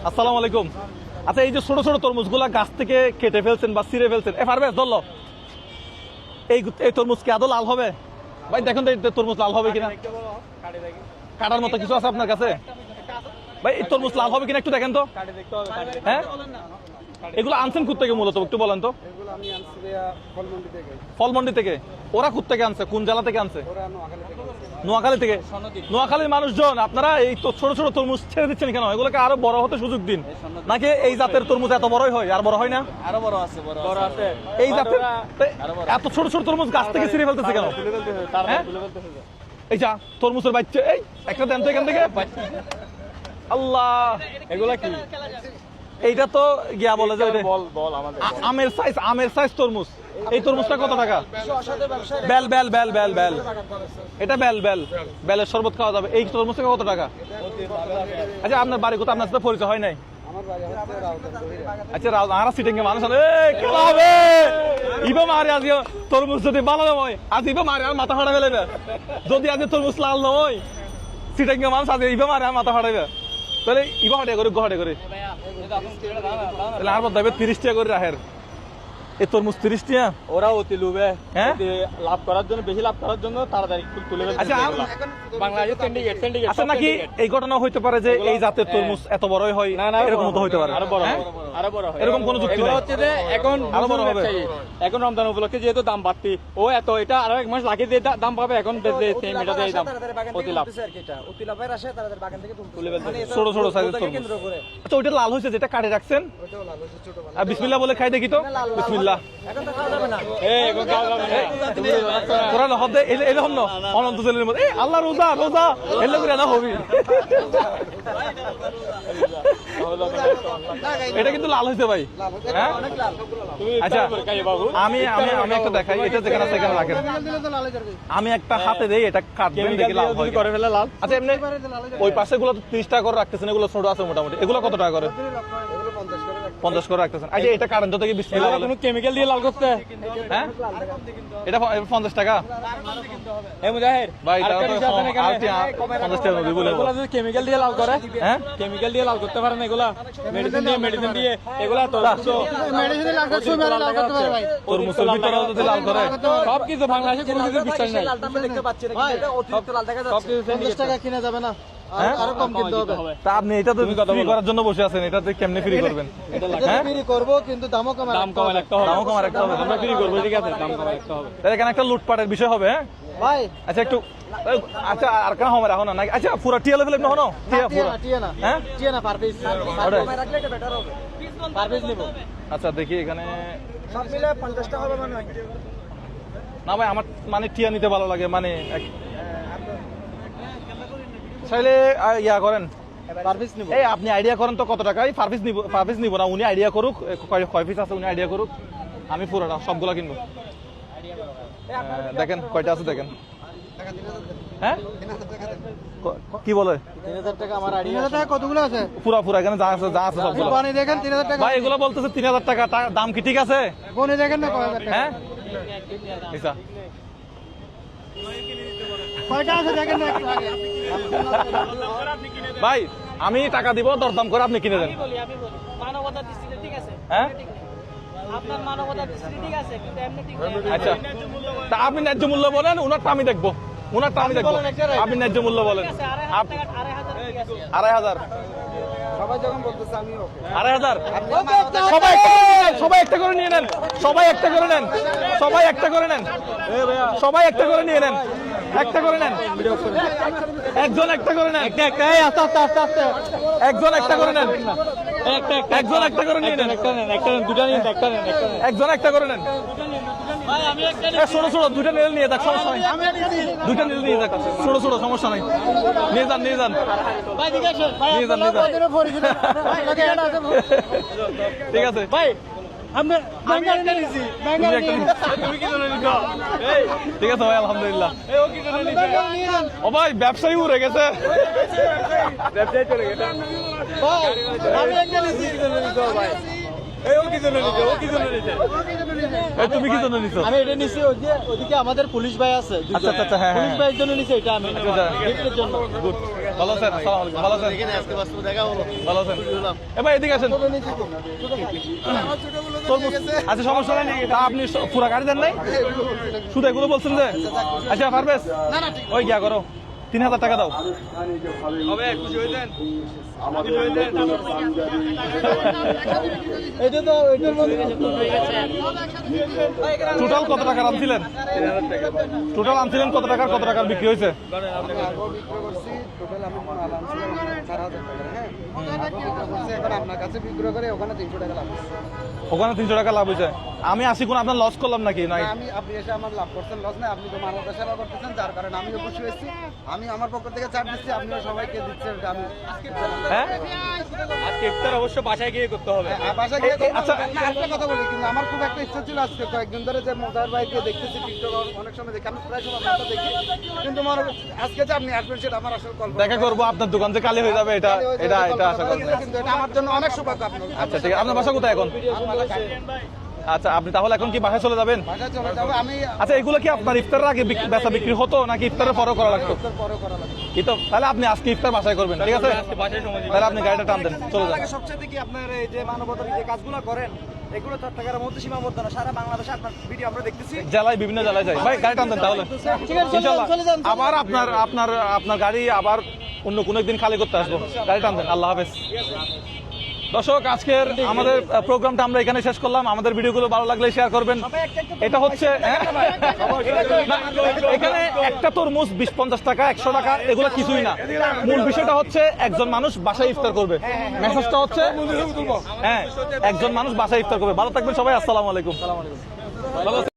আসসালামু আলাইকুম। আচ্ছা, এই যে ছোট ছোট তরমুজগুলা গাছ থেকে কেটে ফেলছেন বা ছিঁড়ে ফেলছেন, পারবেশ ধরলো, এই তরমুজ কি আদৌ লাল হবে? ভাই দেখুন তো এই তরমুজ লাল হবে কিনা, কাটার মতো কিছু আছে আপনার কাছে? ভাই এই তরমুজ লাল হবে কিনা একটু দেখেন তো। হ্যাঁ, এগুলো আনছেন কোথা থেকে মূলত একটু বলেন তো? ফলমন্ডি থেকে। ওরা কোথা থেকে আনছে, কোন জেলা থেকে আনছে? নোয়াখালী থেকে। নোয়াখালীর মানুষজন আপনারা এই তো ছোট ছোট তরমুজ ছেড়ে দিচ্ছেন কেন? এগুলোকে আরো বড় হতে সুযোগ দিন, নাকি এই জাতের তরমুজ এত বড়ই হয়? আর বড় হয় না? আরো বড় আছে, বড় আছে। এই জাতের এত ছোট ছোট তরমুজ গাছ থেকে ছিঁড়ে ফেলতেছে কেন? এই যা তরমুজের বাচ্চা, এই একটা দেন তো এখান থেকে। আল্লাহ, এগুলা কি? এইটা তো গিয়া বলে যে আমের সাইজ তরমুজ। এই তরমুজটা কত টাকা? বেল বেল বেল বেল বেল এটা বেল বেল বেলের শরবত খাওয়া যাবে। এই তরমুজটা কত টাকা? আচ্ছা, আপনার বাড়ি কোথাও? আপনার সাথে পরিচয় হয় নাই। আচ্ছা, আমরা সিটিংয়ে মানুষ হবে ইবা মারে আজ তরমুজ যদি ভালো হয়, আজ ইবা মারে আর মাথা ফাটা ফেলেবে। যদি আজ তরমুজ লাল নয়, সিটিংয়ে মানুষ আজ ইবা মারে আর মাথা ফাটাবে, তাহলে ইবা হাটে করে গহাটে করে তাহলে আর বলতে 30 টাকা করে রাখের। এই তরমুজ 30 টাকা। ওরা অতি লোভে, হ্যাঁ, লাভ করার জন্য, বেশি লাভ করার জন্য তাড়াতাড়ি তুলে ফেলছে। আচ্ছা, বাংলাদেশে সিন্ডিকেট আচ্ছা, নাকি এই ঘটনা হইতে পারে যে এই জাতের তরমুজ এত বড়ই হয়? এরকম তো হইতে পারে, আরো বড় হয়। এরকম কোনো যুক্তি নেই। হচ্ছে যে এখন আরো বড় হবে। এখন রমজান উপলক্ষে যেহেতু দাম বাড়তি, ও এত এটা আরো এক মাস লাগিয়ে দিয়ে দাম পাবে, এখন বেচে সেম এটা দিয়ে দাম অতি লাভ। ছোট ছোট সাইজের তরমুজ। আচ্ছা, ওইটা লাল হয়েছে যেটা কাটে রাখছেন? বিসমিল্লাহ বলে খাই দেখি তো। বিসমিল্লাহ। অনন্ত জেলের মধ্যে আল্লাহ রোজা রোজা এলে করে না হবি। এটা কিন্তু লাল হয়েছে ভাই। হ্যাঁ, আচ্ছা, আমি একটা দেখাই, এটা যেখানে সেখানে রাখেন। আমি একটা হাতে দেই, এটা কাটবেন দেখি লাল হয় করে ফেলে লাল। আচ্ছা, এমনি ওই পাশে গুলো 30 টাকা করে রাখতেছেন, এগুলো ছোট আছে মোটামুটি। এগুলো কত টাকা করে? 50 করে রাখতেছেন। আচ্ছা, এটা কারেন্ট তো দেখি বিসমিল্লাহ বলে। কোনো কেমিক্যাল দিয়ে লাল করতে? হ্যাঁ, এটা 50 টাকা। এই মুজাহির ভাই, এটা তো 50 টাকা নদী বলে। এগুলা যদি কেমিক্যাল দিয়ে লাল করে, হ্যাঁ, কেমিক্যাল দিয়ে লাল করতে পারে না। এগুলা মেডিসিন দিয়ে এগুলা তো মেডিসিন দিয়ে লাল করতে পারে ভাই। তরমুজের ভিতরে যদি লাল করে সবকিছু বাংলাদেশে কোনো কিছু বিশ্বাস নাই। দেখতে পাচ্ছি না, এটা অতিরিক্ত লাল দেখা যাচ্ছে। সবকিছু 50 টাকা কিনা যাবে না, আরো কম কিনতে হবে। তা আপনি এটা তো ফ্রি করার জন্য বসে আছেন, এটাতে কেমনে ফ্রি করবেন? এটা ফ্রি করব, কিন্তু দামও কম রাখতে হবে। দামও কম রাখতে হবে। আমরা ফ্রি করব, ঠিক আছে, দাম কম রাখতে হবে। তাহলে এখানে একটা লুটপাটের বিষয় হবে। হ্যাঁ ভাই, আচ্ছা, একটু আচ্ছা, আর কেন হবে এখন না? আচ্ছা, পুরো টিয়া লেভেল এমনি হনো টিয়া পুরো। হ্যাঁ, টিয়া না, পার পিস রাখলে এটা বেটার হবে। পার পিস নিব। আচ্ছা, দেখি এখানে সব মিলে 50 টাকা হবে মানে। না ভাই, আমার মানে টিয়া নিতে ভালো লাগে, মানে চাইলে ইয়া করেন, পার পিস নিব। এই আপনি আইডিয়া করেন তো কত টাকা? এই পার পিস নিব না, উনি আইডিয়া করুক কয় পিস আছে, উনি আইডিয়া করুক, আমি পুরোটা সবগুলা কিনবো। দেখেন কয়টা আছে দেখেন। হ্যাঁ, কি বলে 3000 টাকা? আমার আইডিয়া 3000 টাকা কতগুলো আছে? পুরা এখানে যা আছে সবগুলো। বনি দেখেন 3000 টাকা। ভাই, এগুলো বলতেছে 3000 টাকা, দাম কি ঠিক আছে? বনি দেখেন না কয় হাজার টাকা। হ্যাঁ, আচ্ছা, কয়টা আছে দেখেন না একটু আগে। ভাই, আমি টাকা দিব, দরদাম করে আপনি কিনে দেন। আমি বলি মানবতার দৃষ্টিতে ঠিক আছে, হ্যাঁ, আপনার মানবতার দৃষ্টিতে ঠিক আছে, কিন্তু এমনি ঠিক না। আচ্ছা, তা আপনি ন্যায্য মূল্য বলেন, ওনারটা আমি দেখবো। আপনি ন্যায্য মূল্য বলেন। 2500 সবাই যখন বলতেছে আমি ওকে। 2500 সবাই একটা করে নিয়ে নেন। সবাই একটা করে নেন। একটা করে নেন। একজন একটা করে নেন। আস্তে একজন একটা করে নেন। একজন একটা করে নিয়ে নেন। দুটা নিয়ে একজন একটা করে নেন। ছোট ছোট দুইটা নিলে নিয়ে যাক, সমস্যা নাই। দুইটা নিলে নিয়ে যাক, ছোট ছোট সমস্যা নাই। নিয়ে যান। ঠিক আছে ভাই, আমি একটা নিছি। ঠিক আছে ভাই, আলহামদুলিল্লাহ। ও ভাই, ব্যবসায়ী উড়ে গেছে। ব্যবসায়ী চলে গেছে। ভাই, আমি একটা নিছি। ভাই, তুমি কি জন্য নিছো? আমি এটা নিছি, ওদিকে আমাদের পুলিশ ভাই আছে। আচ্ছা, হ্যাঁ, পুলিশ ভাইয়ের জন্য নিছি এটা আমি। আচ্ছা, গিফটের জন্য। গুড। ভালো আছেন? আসসালামু আলাইকুম। ভালো আছেন? এখানে আজকে বাস্তবে দেখা হলো। ভালো আছেন? এবার এদিকে আসেন। তরমুজ আচ্ছা, সমস্যা নাই। তা আপনি পুরা গাড়ি দেন নাই? শুধু এগুলো বলছেন যে? আচ্ছা পারবেশ, ওই গিয়া করো, 3000 টাকা দাও। হবে খুশি হইতেন? টোটাল কত টাকা আনছিলেন? টোটাল আনছিলেন কত টাকার? কত টাকার বিক্রি হয়েছে? ওখানে 300 টাকা লাভ হয়েছে। আমি আসি কোন আপনার লস করলাম নাকি? নাই, আপনি এসে আমার লাভ করছেন, লস নাই। আপনি তো মানবতা সেবা করতেছেন, যার কারণে আমিও খুশি হয়েছি। আমি আমার পক্ষ থেকে ছাড় দিচ্ছি, আপনিও সবাইকে দিচ্ছেন। আমি হ্যাঁ আজকে ইফতার অবশ্য বাসায় গিয়ে করতে হবে। বাসায় গিয়ে আচ্ছা। একটা কথা বলি, কিন্তু আমার খুব একটা ইচ্ছা ছিল আজকে কয়েকদিন ধরে যে মোজার ভাইকে দেখতেছি টিকটক অনেক সময় দেখি, আমি প্রায় সময় আপনাকে দেখি, কিন্তু আমার আজকে যে আপনি আসবেন সেটা আমার আসলে কল্পনা। দেখা করবো, আপনার দোকান যে কালি হয়ে যাবে এটা এটা এটা আশা করি। কিন্তু এটা আমার জন্য অনেক সৌভাগ্য। আপনার আচ্ছা ঠিক আছে। আপনার বাসা কোথায় এখন? আচ্ছা, আপনি তাহলে এখন কি বাসায় চলে যাবেন? বাসায় চলে যাবো আমি। আচ্ছা, এগুলো কি আপনার ইফতারের আগে বেচা বিক্রি হতো নাকি ইফতারের পরও করা লাগতো? পরে করা লাগবে। এই তো, তাহলে আপনি আজকে ইফতার বাসায় করবেন, ঠিক আছে? তাহলে আপনি গাড়িটা টান দেন, চলে যান। সবচেয়ে কি আপনার এই যে মানবতার যে কাজগুলো করেন, এগুলো চট্টগ্রামের মধ্যে সীমাবদ্ধ না, সারা বাংলাদেশে আপনার ভিডিও আমরা দেখতেছি। জেলায়, বিভিন্ন জেলায় যাই। ভাই গাড়ি টান দেন তাহলে। ইনশাআল্লাহ আবার আপনার গাড়ি আবার অন্য কোনো একদিন খালি করতে আসবো। গাড়ি টান দেন। আল্লাহ হাফেজ। দর্শক, আজকের আমাদের প্রোগ্রামটা আমরা এখানে শেষ করলাম। আমাদের ভিডিওগুলো ভালো লাগলে শেয়ার করবেন। এটা হচ্ছে এখানে একটা তরমুজ 20-50 টাকা, 100 টাকা, এগুলো কিছুই না। মূল বিষয়টা হচ্ছে একজন মানুষ বাসায় ইফতার করবে। মেসেজটা হচ্ছে হ্যাঁ, একজন মানুষ বাসায় ইফতার করবে। ভালো থাকবেন সবাই। আসসালামু আলাইকুম। ভালো